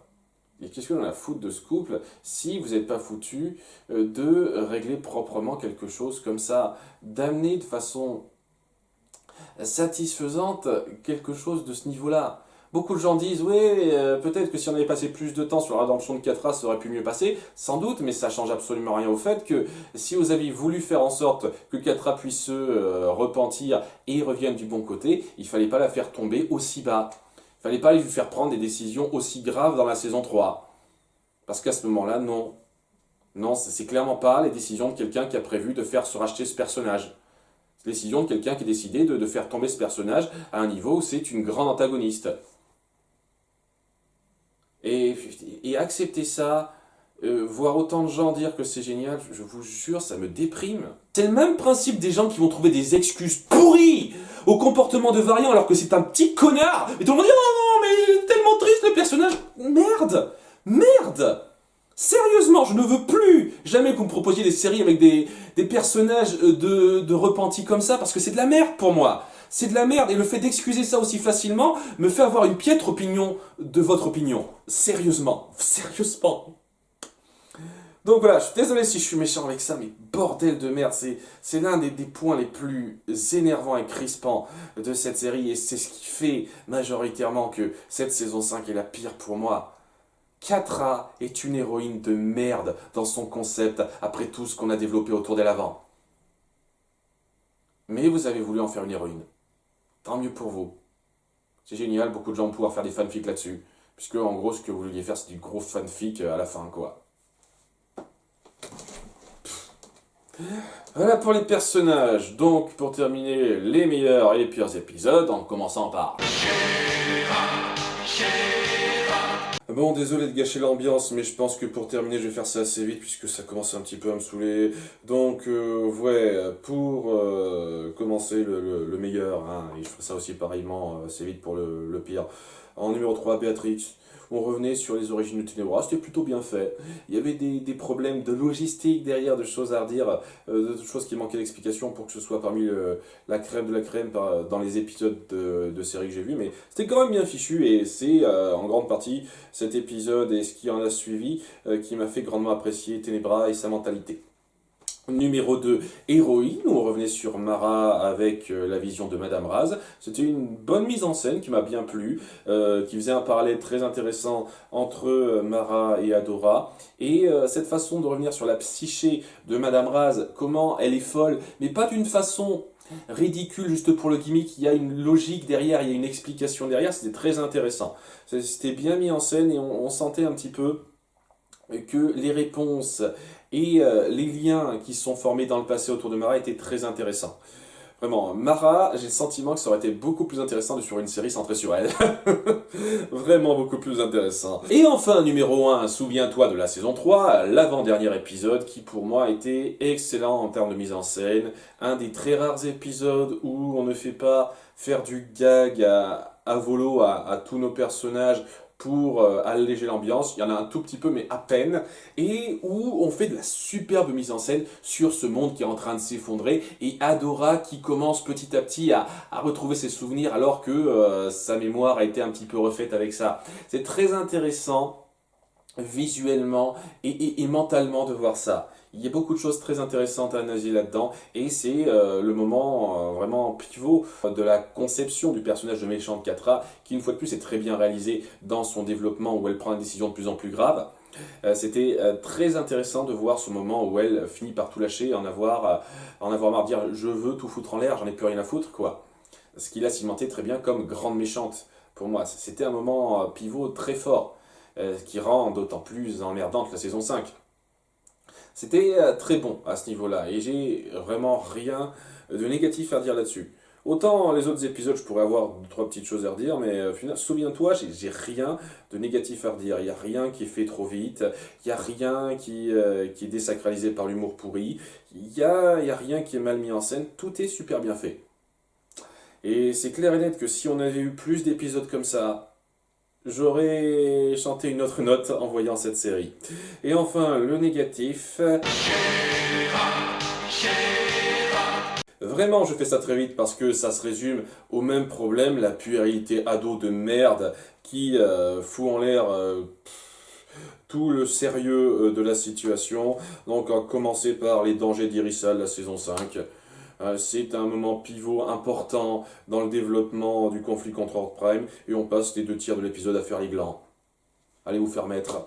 Speaker 1: Et qu'est-ce que j'en ai à foutre de ce couple si vous n'êtes pas foutu de régler proprement quelque chose comme ça, d'amener de façon satisfaisante quelque chose de ce niveau-là. Beaucoup de gens disent, oui, peut-être que si on avait passé plus de temps sur la rédemption de Catra, ça aurait pu mieux passer. Sans doute, mais ça change absolument rien au fait que si vous aviez voulu faire en sorte que Catra puisse se repentir et revienne du bon côté, il fallait pas la faire tomber aussi bas. Il fallait pas lui faire prendre des décisions aussi graves dans la saison 3. Parce qu'à ce moment-là, non. Non, c'est clairement pas les décisions de quelqu'un qui a prévu de faire se racheter ce personnage. C'est la décision de quelqu'un qui a décidé de faire tomber ce personnage à un niveau où c'est une grande antagoniste. Et accepter ça, voir autant de gens dire que c'est génial, je vous jure, ça me déprime. C'est le même principe des gens qui vont trouver des excuses pourries au comportement de Varian alors que c'est un petit connard. Et tout le monde dit oh non, mais tellement triste le personnage. Merde. Merde. Sérieusement, je ne veux plus jamais que vous me proposiez des séries avec des personnages de repentis comme ça parce que c'est de la merde pour moi. C'est de la merde et le fait d'excuser ça aussi facilement me fait avoir une piètre opinion de votre opinion. Sérieusement. Sérieusement. Donc voilà, je suis désolé si je suis méchant avec ça, mais bordel de merde, c'est l'un des points les plus énervants et crispants de cette série, et c'est ce qui fait majoritairement que cette saison 5 est la pire pour moi. Catra est une héroïne de merde dans son concept, après tout ce qu'on a développé autour d'elle avant. Mais vous avez voulu en faire une héroïne. Tant mieux pour vous. C'est génial, beaucoup de gens vont pouvoir faire des fanfics là-dessus. Puisque en gros, ce que vous vouliez faire, c'est du gros fanfic à la fin, quoi. Voilà pour les personnages. Donc, pour terminer, les meilleurs et les pires épisodes, en commençant par... Bon, désolé de gâcher l'ambiance, mais je pense que pour terminer, je vais faire ça assez vite, puisque ça commence un petit peu à me saouler. Donc, ouais, pour commencer, le meilleur, hein, et je ferai ça aussi pareillement assez vite pour le pire. En numéro 3, Béatrix. On revenait sur les origines de Ténébras, c'était plutôt bien fait. Il y avait des problèmes de logistique derrière, de choses à redire, de choses qui manquaient d'explication pour que ce soit parmi la crème de la crème dans les épisodes de séries que j'ai vus. Mais c'était quand même bien fichu et c'est en grande partie cet épisode et ce qui en a suivi qui m'a fait grandement apprécier Ténébras et sa mentalité. Numéro 2, Héroïne, où on revenait sur Mara avec la vision de Madame Raz. C'était une bonne mise en scène qui m'a bien plu, qui faisait un parallèle très intéressant entre Mara et Adora. Et cette façon de revenir sur la psyché de Madame Raz, comment elle est folle, mais pas d'une façon ridicule juste pour le gimmick, il y a une logique derrière, il y a une explication derrière, c'était très intéressant. C'était bien mis en scène et on sentait un petit peu que les réponses et les liens qui sont formés dans le passé autour de Mara étaient très intéressants. Vraiment, Mara, j'ai le sentiment que ça aurait été beaucoup plus intéressant de faire une série centrée sur elle. Vraiment beaucoup plus intéressant. Et enfin, numéro 1, souviens-toi de la saison 3, l'avant-dernier épisode qui pour moi était excellent en termes de mise en scène. Un des très rares épisodes où on ne fait pas faire du gag à volo à tous nos personnages pour alléger l'ambiance, il y en a un tout petit peu mais à peine, et où on fait de la superbe mise en scène sur ce monde qui est en train de s'effondrer, et Adora qui commence petit à petit à retrouver ses souvenirs alors que sa mémoire a été un petit peu refaite avec ça. C'est très intéressant visuellement et mentalement de voir ça. Il y a beaucoup de choses très intéressantes à analyser là-dedans et c'est le moment vraiment pivot de la conception du personnage de méchant de Catra qui une fois de plus est très bien réalisé dans son développement où elle prend des décisions de plus en plus graves. C'était très intéressant de voir ce moment où elle finit par tout lâcher et en avoir marre de dire je veux tout foutre en l'air, j'en ai plus rien à foutre quoi. Ce qui l'a cimenté très bien comme grande méchante pour moi. C'était un moment pivot très fort qui rend d'autant plus emmerdante la saison 5. C'était très bon à ce niveau-là et j'ai vraiment rien de négatif à dire là-dessus. Autant les autres épisodes, je pourrais avoir 2, 3 petites choses à redire, mais au final, souviens-toi, j'ai rien de négatif à redire. Il n'y a rien qui est fait trop vite, il n'y a rien qui est désacralisé par l'humour pourri, il y a rien qui est mal mis en scène, tout est super bien fait. Et c'est clair et net que si on avait eu plus d'épisodes comme ça, j'aurais chanté une autre note en voyant cette série. Et enfin, le négatif. Vraiment, je fais ça très vite parce que ça se résume au même problème, la puérilité ado de merde qui fout en l'air tout le sérieux de la situation. Donc, à commencer par les dangers d'Irissa de la saison 5. C'est un moment pivot important dans le développement du conflit contre Horde Prime et on passe les 2 tiers de l'épisode à faire les glands. Allez vous faire mettre.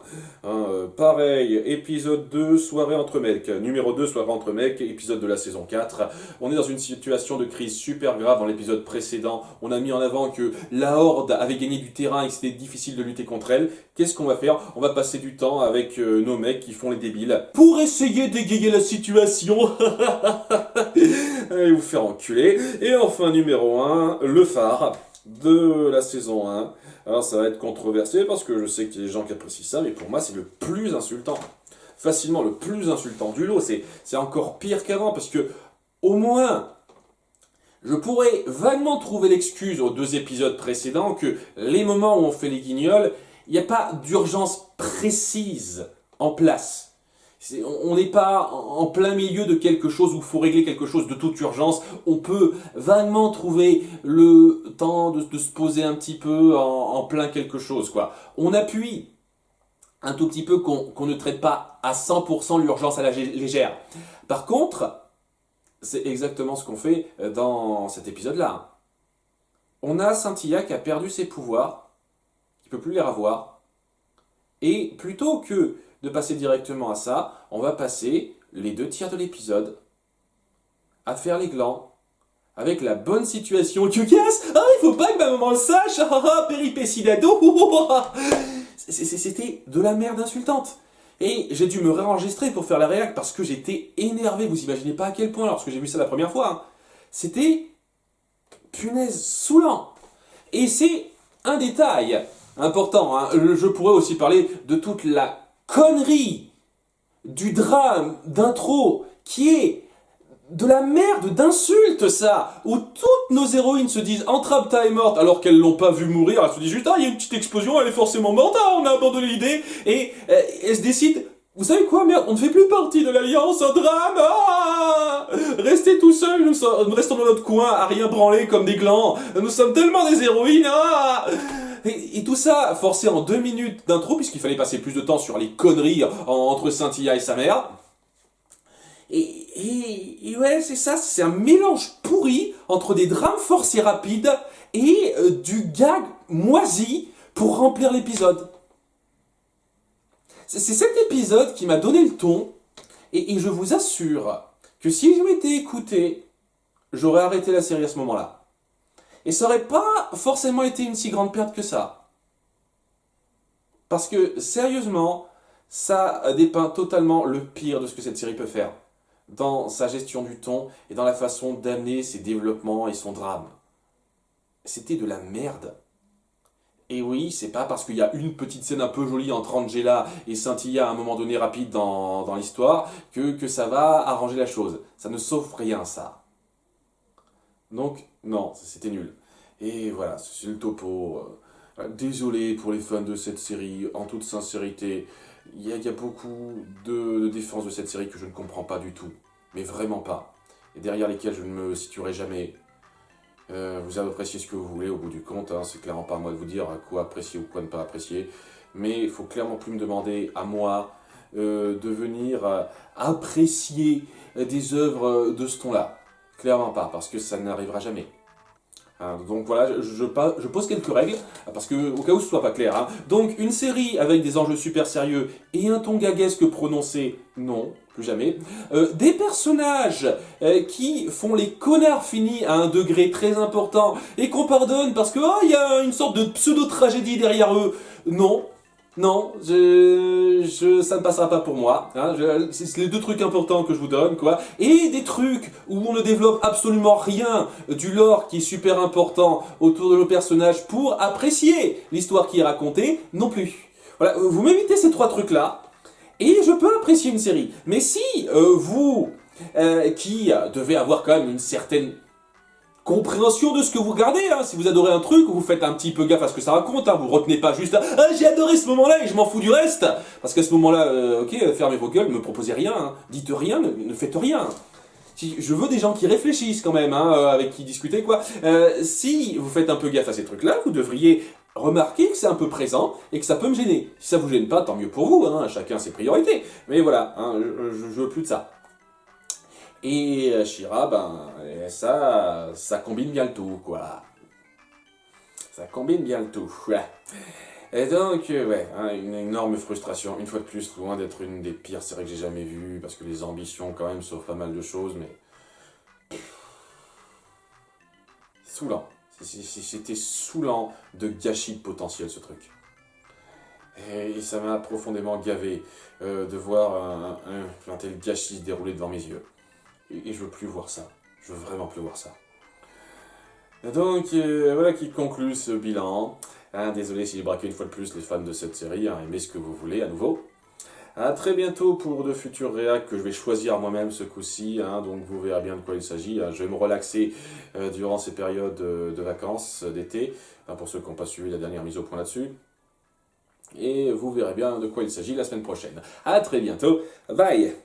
Speaker 1: Pareil, épisode 2, soirée entre mecs. Numéro 2, soirée entre mecs, épisode de la saison 4. On est dans une situation de crise super grave dans l'épisode précédent. On a mis en avant que la Horde avait gagné du terrain et que c'était difficile de lutter contre elle. Qu'est-ce qu'on va faire? On va passer du temps avec nos mecs qui font les débiles pour essayer d'égayer la situation. Allez vous faire enculer. Et enfin, numéro 1, le phare de la saison 1. Alors ça va être controversé parce que je sais qu'il y a des gens qui apprécient ça, mais pour moi c'est le plus insultant. Facilement le plus insultant du lot. C'est encore pire qu'avant parce que au moins je pourrais vaguement trouver l'excuse aux 2 épisodes précédents que les moments où on fait les guignols, il n'y a pas d'urgence précise en place. On n'est pas en plein milieu de quelque chose où il faut régler quelque chose de toute urgence. On peut vaguement trouver le temps de se poser un petit peu en plein quelque chose, quoi. On appuie un tout petit peu qu'on ne traite pas à 100% l'urgence à la légère. Par contre, c'est exactement ce qu'on fait dans cet épisode-là. On a Cynthia qui a perdu ses pouvoirs, qui ne peut plus les revoir. Et plutôt que de passer directement à ça, on va passer les 2 tiers de l'épisode à faire les glands avec la bonne situation cocasse. Ah, il faut pas que ma maman le sache. Péripétie d'ado. C'était de la merde insultante. Et j'ai dû me réenregistrer pour faire la réac parce que j'étais énervé. Vous imaginez pas à quel point lorsque j'ai vu ça la première fois. C'était, punaise, saoulant. Et c'est un détail important. Je pourrais aussi parler de toute la connerie du drame d'intro qui est de la merde d'insultes, ça, où toutes nos héroïnes se disent Entrapta est morte alors qu'elles l'ont pas vu mourir. Elles se disent juste il y a une petite explosion, elle est forcément morte, on a abandonné l'idée, et elles se décident, vous savez quoi, merde, on ne fait plus partie de l'Alliance, un drame, restez tout seuls, nous restons dans notre coin à rien branler comme des glands, nous sommes tellement des héroïnes, Et tout ça forcé en 2 minutes d'intro, puisqu'il fallait passer plus de temps sur les conneries entre Cynthia et sa mère. Et ouais, c'est ça, c'est un mélange pourri entre des drames forcés rapides et du gag moisi pour remplir l'épisode. C'est cet épisode qui m'a donné le ton, et je vous assure que si je m'étais écouté, j'aurais arrêté la série à ce moment-là. Et ça aurait pas forcément été une si grande perte que ça. Parce que, sérieusement, ça dépeint totalement le pire de ce que cette série peut faire. Dans sa gestion du ton et dans la façon d'amener ses développements et son drame. C'était de la merde. Et oui, c'est pas parce qu'il y a une petite scène un peu jolie entre Angela et Cynthia à un moment donné rapide dans l'histoire que ça va arranger la chose. Ça ne sauve rien, ça. Donc, non, c'était nul. Et voilà, c'est le topo. Désolé pour les fans de cette série, en toute sincérité. Il y a beaucoup de défenses de cette série que je ne comprends pas du tout. Mais vraiment pas. Et derrière lesquelles je ne me situerai jamais. Vous appréciez ce que vous voulez au bout du compte. C'est clairement pas à moi de vous dire quoi apprécier ou quoi ne pas apprécier. Mais il faut clairement plus me demander à moi de venir apprécier des œuvres de ce ton-là. Clairement pas, parce que ça n'arrivera jamais. Donc voilà, je pose quelques règles, parce que au cas où ce soit pas clair. Donc une série avec des enjeux super sérieux et un ton gaguesque prononcé, non, plus jamais. Des personnages qui font les connards finis à un degré très important et qu'on pardonne parce que il y a une sorte de pseudo-tragédie derrière eux, non. Non, ça ne passera pas pour moi. Hein, c'est les deux trucs importants que je vous donne, quoi. Et des trucs où on ne développe absolument rien du lore qui est super important autour de nos personnages pour apprécier l'histoire qui est racontée, non plus. Voilà, vous m'évitez ces trois trucs-là, et je peux apprécier une série. Mais si vous, qui devez avoir quand même une certaine compréhension de ce que vous regardez, hein. Si vous adorez un truc, vous faites un petit peu gaffe à ce que ça raconte, hein. Vous retenez pas juste « Ah, j'ai adoré ce moment-là et je m'en fous du reste !» Parce qu'à ce moment-là, ok, fermez vos gueules, ne me proposez rien, hein. Dites rien, ne faites rien. Je veux des gens qui réfléchissent quand même, hein, avec qui discuter, quoi. Si vous faites un peu gaffe à ces trucs-là, vous devriez remarquer que c'est un peu présent et que ça peut me gêner. Si ça vous gêne pas, tant mieux pour vous, hein, chacun ses priorités. Mais voilà, hein, je veux plus de ça. Et She-Ra, ben, ça combine bien le tout, quoi. Ça combine bien le tout, ouais. Et donc, ouais, hein, une énorme frustration. Une fois de plus, loin d'être une des pires séries que j'ai jamais vues, parce que les ambitions, quand même, sauvent pas mal de choses, mais... Saoulant. C'était saoulant de gâchis de potentiel, ce truc. Et ça m'a profondément gavé de voir un tel gâchis se dérouler devant mes yeux. Et je veux plus voir ça. Je veux vraiment plus voir ça. Donc, voilà qui conclut ce bilan. Hein, désolé si j'ai braqué une fois de plus les fans de cette série. Hein, aimez ce que vous voulez à nouveau. À très bientôt pour de futurs réacs que je vais choisir moi-même ce coup-ci. Hein, donc vous verrez bien de quoi il s'agit. Hein. Je vais me relaxer durant ces périodes de vacances d'été. Hein, pour ceux qui n'ont pas suivi la dernière mise au point là-dessus. Et vous verrez bien de quoi il s'agit la semaine prochaine. À très bientôt. Bye.